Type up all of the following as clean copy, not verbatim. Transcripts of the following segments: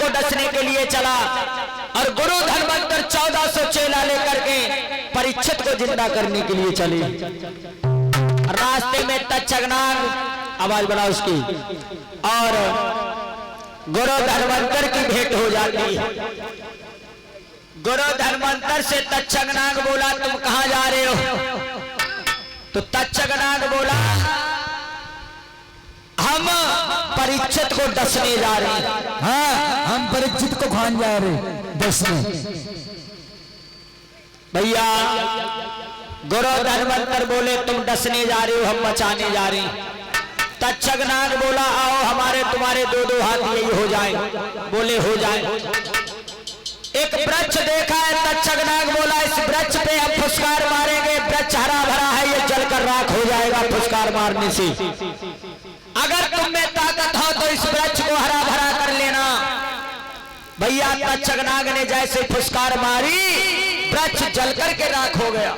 को डसने के लिए चला और गुरु धनवंतर 1400 चेला लेकर के परीक्षित को जिंदा करने के लिए चले। रास्ते में तक्षकनाग, आवाज बढ़ा उसकी, और गुरु धनवंतर की भेंट हो जाती है। गुरु धनवंतर से तक्षकनाग बोला तुम कहां जा रहे हो? तो तक्षकनाग बोला हम परीक्षित को डसने जा रहे हैं। हाँ, हम परीक्षित को खान जा रहे डसने। भैया गुरु धनवंतर बोले तुम डसने जा रहे हो, हम बचाने जा रहे हैं। तक्षकनाग बोला आओ हमारे तुम्हारे दो दो हाथ यही हो जाए। बोले हो जाए। एक वृक्ष देखा है, तक्षकनाग बोला इस वृक्ष पे हम फुसकार मारेंगे, वृक्ष हरा भरा है, ये जलकर राख हो जाएगा फुसकार मारने से। अगर तुम में ताकत हो तो इस वृक्ष को हरा भरा कर लेना। भैया तक्षकनाग ने जैसे फुसकार मारी, वृक्ष जलकर के राख हो गया।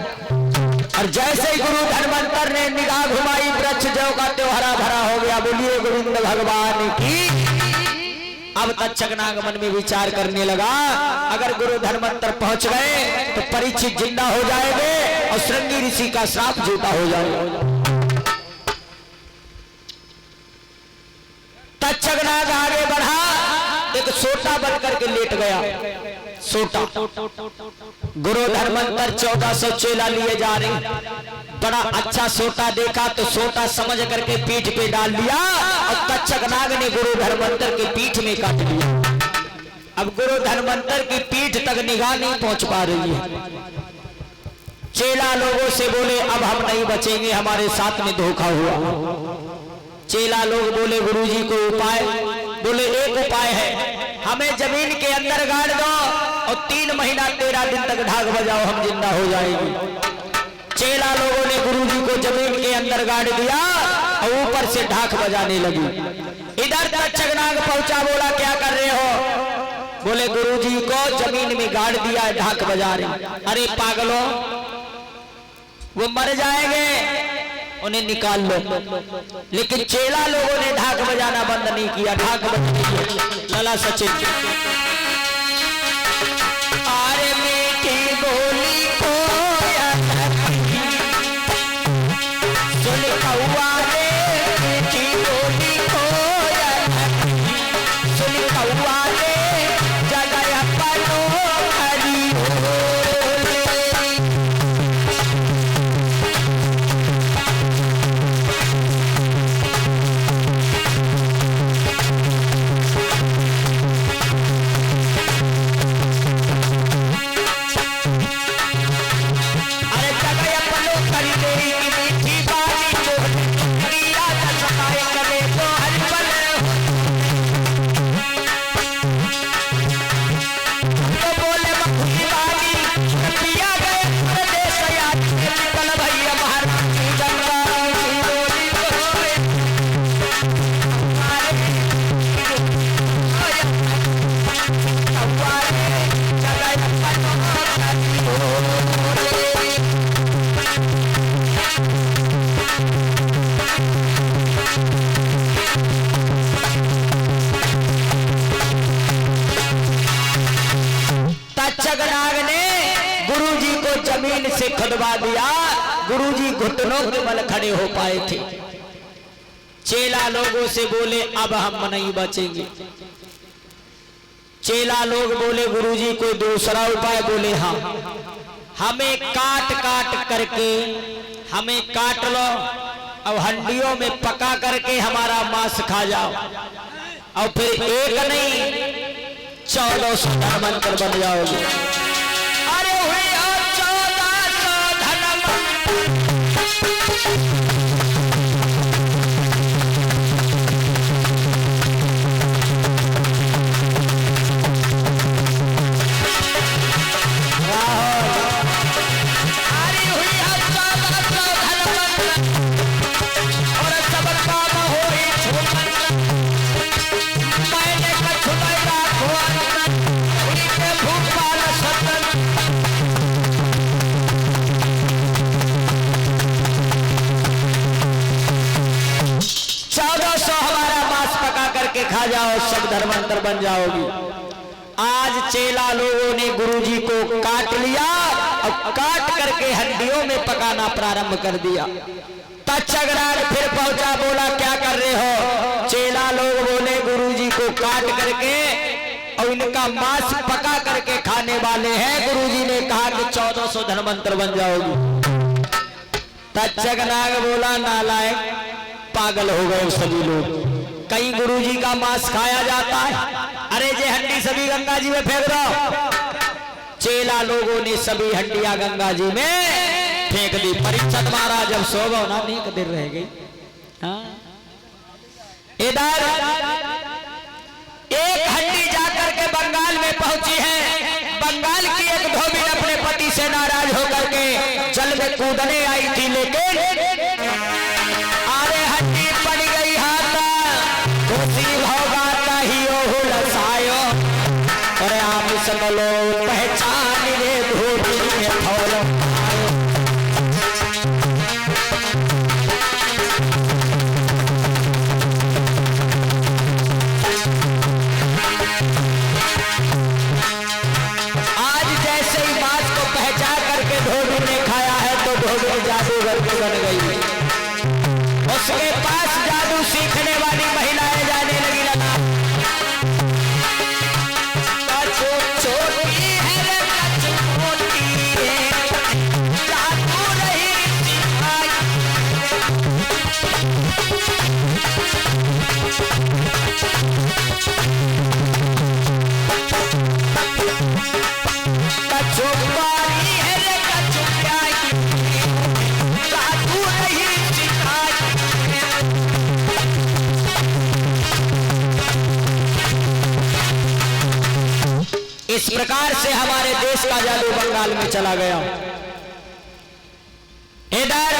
और जैसे ही गुरु धनवंतर ने निगाह घुमाई, वृक्ष जो का त्यों हरा भरा हो गया। बोलिए गोविंद भगवान की। अब तक्षकनाग मन में विचार करने लगा अगर गुरु धनवंतर पहुंच गए तो परीक्षित जिंदा हो जाएंगे और श्रृंगी ऋषि का श्राप झूठा हो जाएगा। तक्षकनाग आगे बढ़ा, एक सोटा बनकर के लेट गया। सोटा गुरु धनवंतर 1400 चेला लिए जा रहे, बड़ा अच्छा सोटा देखा तो सोटा समझ करके पीठ पे डाल लिया और तक्षकनाग ने गुरु धनवंतर की पीठ में काट लिया। अब गुरु धनवंतर की पीठ तक निगाह नहीं पहुंच पा रही है। चेला लोगों से बोले अब हम नहीं बचेंगे, हमारे साथ में धोखा हुआ। चेला लोग बोले गुरुजी को उपाय। बोले एक उपाय है, हमें जमीन के अंदर गाड़ दो और 3 महीना 13 दिन तक ढाक बजाओ, हम जिंदा हो जाएंगे। चेला लोगों ने गुरुजी को जमीन के अंदर गाड़ दिया और ऊपर से ढाक बजाने लगी। इधर तक्षकनाग पहुंचा, बोला क्या कर रहे हो? बोले गुरुजी को जमीन में गाड़ दिया, ढाक बजा रहे। अरे पागलों, वो मर जाएंगे, उन्हें निकाल लो। लेकिन चेला लोगों ने ढाक बजाना बंद नहीं किया। ढाक बजाने लाला सचिन आरे मीठी बोली को सुन कौआ रे, मीठी बोली को सुन कौआ रे, जगह पनो हरी हो। तक्षकनाग ने गुरुजी को जमीन से खुदवा दिया। गुरुजी घुटनों के बल खड़े हो पाए थे। चेला लोगों से बोले अब हम नहीं बचेंगे। चेला लोग बोले गुरुजी कोई दूसरा उपाय? बोले हाँ, हमें काट काट करके हमें काट लो और हंडियों में पका करके हमारा मांस खा जाओ और फिर एक नहीं 1400 धनवंतर बन जाओगे। अरे हुई 1400 धनवंतर। और सब धर्मांतर बन जाओगी। आज चेला लोगों ने गुरुजी को काट लिया और काट करके हड्डियों में पकाना प्रारंभ कर दिया। तक्षकराज फिर पहुंचा, बोला क्या कर रहे हो? चेला लोग बोले गुरुजी को काट करके और इनका मांस पका करके खाने वाले हैं। गुरुजी ने कहा कि 1400 धर्मांतर बन जाओगी। तक्षकनाग बोला नालायक, पागल हो गए सभी लोग, कहीं गुरुजी का मांस खाया जाता है? अरे जे हड्डी सभी गंगा जी में फेंक दो। चेला लोगों ने सभी हड्डियां गंगा जी में फेंक दी। परीक्षित महाराज जब सो गए ना, एक देर रह गई। इधर एक हड्डी जाकर के बंगाल में पहुंची है। बंगाल की एक धोबी अपने पति से नाराज होकर के जल में कूदने आई थी, लेकिन अरे हड्डी पड़ गई हाथ, खुशी होगा कहियो लसायो। अरे आप सब लोग पहचान रे धोबी के थोड़ो। आज जैसे ही बात को पहचान करके धोबी ने खाया है तो धोबी जादूगर बन गई। उसके पास जादू सीखने वाली महिलाएं जाने लगी। इस प्रकार से हमारे देश का जादू बंगाल में चला गया। इधर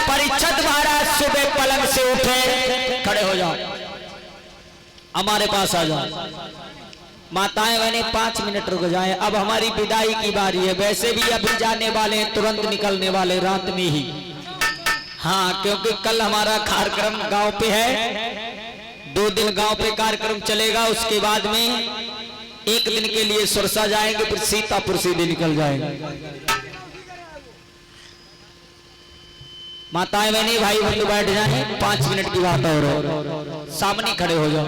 परीक्षित महाराज सुबह पलंग से उठे, खड़े हो जाओ, हमारे पास आ जाओ। माताएं बहने 5 मिनट रुक जाएं, अब हमारी विदाई की बारी है। वैसे भी अभी जाने वाले हैं, तुरंत निकलने वाले रात में ही। हाँ, क्योंकि कल हमारा कार्यक्रम गांव पे है। 2 दिन गांव पे कार्यक्रम चलेगा, उसके बाद में 1 दिन के लिए सुरसा जाएंगे, फिर सीतापुर सीधे निकल जाएंगे। माताएं बहनी भाई बंधु बैठ जाए, 5 मिनट की बात और सामने खड़े हो जाओ।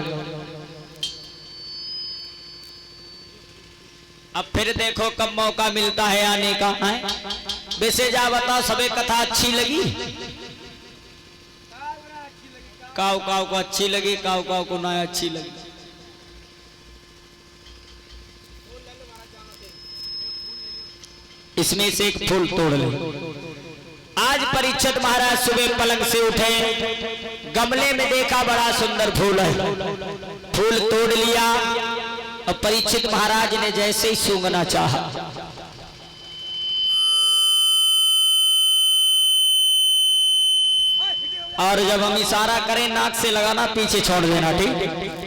अब फिर देखो कब मौका मिलता है आने का। वैसे जा बताओ, सबे कथा अच्छी लगी? काव काव को अच्छी लगी, काव काव को ना अच्छी लगी। इसमें से एक फूल तोड़ ले। आज परीक्षित महाराज सुबह पलंग से उठे, गमले में देखा बड़ा सुंदर फूल है, फूल तोड़ लिया। और परीक्षित महाराज ने जैसे ही सूंघना चाहा, और जब हम इशारा करें नाक से लगाना, पीछे छोड़ देना, ठीक?